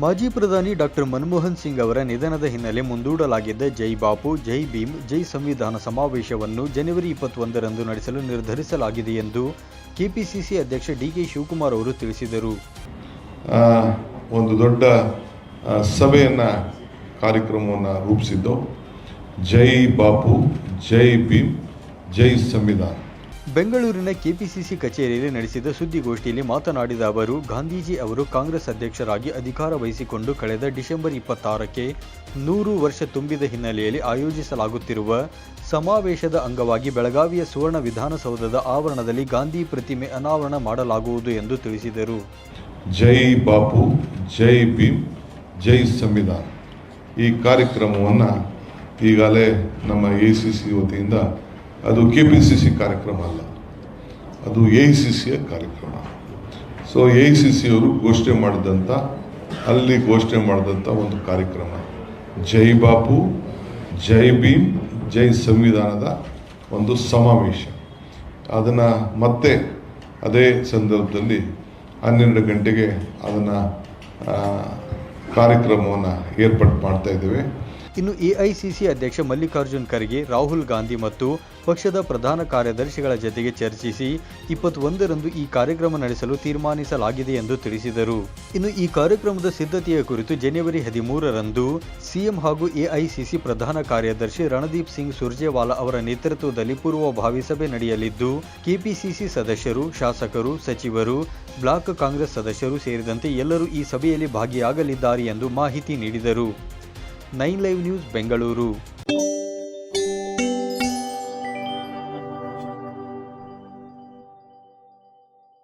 ಮಾಜಿ ಪ್ರಧಾನಿ ಡಾಕ್ಟರ್ ಮನಮೋಹನ್ ಸಿಂಗ್ ಅವರ ನಿಧನದ ಹಿನ್ನೆಲೆ ಮುಂದೂಡಲಾಗಿದ್ದ ಜೈ ಬಾಪು ಜೈ ಭೀಮ್ ಜೈ ಸಂವಿಧಾನ ಸಮಾವೇಶವನ್ನು ಜನವರಿ 21ರಂದು ನಡೆಸಲು ನಿರ್ಧರಿಸಲಾಗಿದೆ ಎಂದು ಕೆಪಿಸಿಸಿ ಅಧ್ಯಕ್ಷ ಡಿಕೆ ಶಿವಕುಮಾರ್ ಅವರು ತಿಳಿಸಿದರು. ಒಂದು ದೊಡ್ಡ ಸಭೆಯನ್ನು ಕಾರ್ಯಕ್ರಮವನ್ನು ರೂಪಿಸಿದ್ದು ಜೈ ಬಾಪು ಜೈ ಭೀಮ್ ಜೈ ಸಂವಿಧಾನ. ಬೆಂಗಳೂರಿನ ಕೆಪಿಸಿಸಿ ಕಚೇರಿಯಲ್ಲಿ ನಡೆಸಿದ ಸುದ್ದಿಗೋಷ್ಠಿಯಲ್ಲಿ ಮಾತನಾಡಿದ ಅವರು, ಗಾಂಧೀಜಿ ಅವರು ಕಾಂಗ್ರೆಸ್ ಅಧ್ಯಕ್ಷರಾಗಿ ಅಧಿಕಾರ ವಹಿಸಿಕೊಂಡು ಕಳೆದ ಡಿಸೆಂಬರ್ 26ಕ್ಕೆ 100 ವರ್ಷ ತುಂಬಿದ ಹಿನ್ನೆಲೆಯಲ್ಲಿ ಆಯೋಜಿಸಲಾಗುತ್ತಿರುವ ಸಮಾವೇಶದ ಅಂಗವಾಗಿ ಬೆಳಗಾವಿಯ ಸುವರ್ಣ ವಿಧಾನಸೌಧದ ಆವರಣದಲ್ಲಿ ಗಾಂಧಿ ಪ್ರತಿಮೆ ಅನಾವರಣ ಮಾಡಲಾಗುವುದು ಎಂದು ತಿಳಿಸಿದರು. ಜೈ ಬಾಪು ಜೈ ಭೀಮ್ ಜೈ ಸಂವಿಧಾನ ಈ ಕಾರ್ಯಕ್ರಮವನ್ನು ಈಗಾಗಲೇ ನಮ್ಮ ಎಐಸಿಸಿ ವತಿಯಿಂದ, ಅದು ಕೆಪಿಸಿಸಿ ಕಾರ್ಯಕ್ರಮ ಅಲ್ಲ, ಅದು ಎಐಸಿಸಿಯ ಕಾರ್ಯಕ್ರಮ. ಸೊ ಎಐಸಿಸಿಯವರು ಘೋಷಣೆ ಮಾಡಿದಂಥ ಒಂದು ಕಾರ್ಯಕ್ರಮ ಜೈ ಬಾಪು ಜೈ ಭೀಮ್ ಜೈ ಸಂವಿಧಾನದ ಒಂದು ಸಮಾವೇಶ. ಅದನ್ನು ಮತ್ತೆ ಅದೇ ಸಂದರ್ಭದಲ್ಲಿ 12 ಗಂಟೆಗೆ ಅದನ್ನು ಕಾರ್ಯಕ್ರಮವನ್ನು ಏರ್ಪಾಡು ಮಾಡ್ತಾ ಇದ್ದೇವೆ. ಇನ್ನು ಎಐಸಿಸಿ ಅಧ್ಯಕ್ಷ ಮಲ್ಲಿಕಾರ್ಜುನ್ ಖರ್ಗೆ, ರಾಹುಲ್ ಗಾಂಧಿ ಮತ್ತು ಪಕ್ಷದ ಪ್ರಧಾನ ಕಾರ್ಯದರ್ಶಿಗಳ ಜತೆಗೆ ಚರ್ಚಿಸಿ 21ರಂದು ಈ ಕಾರ್ಯಕ್ರಮ ನಡೆಸಲು ತೀರ್ಮಾನಿಸಲಾಗಿದೆ ಎಂದು ತಿಳಿಸಿದರು. ಇನ್ನು ಈ ಕಾರ್ಯಕ್ರಮದ ಸಿದ್ಧತೆಯ ಕುರಿತು ಜನವರಿ 13ರಂದು ಸಿಎಂ ಹಾಗೂ ಎಐಸಿಸಿ ಪ್ರಧಾನ ಕಾರ್ಯದರ್ಶಿ ರಣದೀಪ್ ಸಿಂಗ್ ಸುರ್ಜೇವಾಲಾ ಅವರ ನೇತೃತ್ವದಲ್ಲಿ ಪೂರ್ವಭಾವಿ ಸಭೆ ನಡೆಯಲಿದ್ದು, ಕೆಪಿಸಿಸಿ ಸದಸ್ಯರು, ಶಾಸಕರು, ಸಚಿವರು, ಬ್ಲಾಕ್ ಕಾಂಗ್ರೆಸ್ ಸದಸ್ಯರು ಸೇರಿದಂತೆ ಎಲ್ಲರೂ ಈ ಸಭೆಯಲ್ಲಿ ಭಾಗಿಯಾಗಲಿದ್ದಾರೆ ಎಂದು ಮಾಹಿತಿ ನೀಡಿದರು. 9 ಲೈವ್ ನ್ಯೂಸ್ ಬೆಂಗಳೂರು.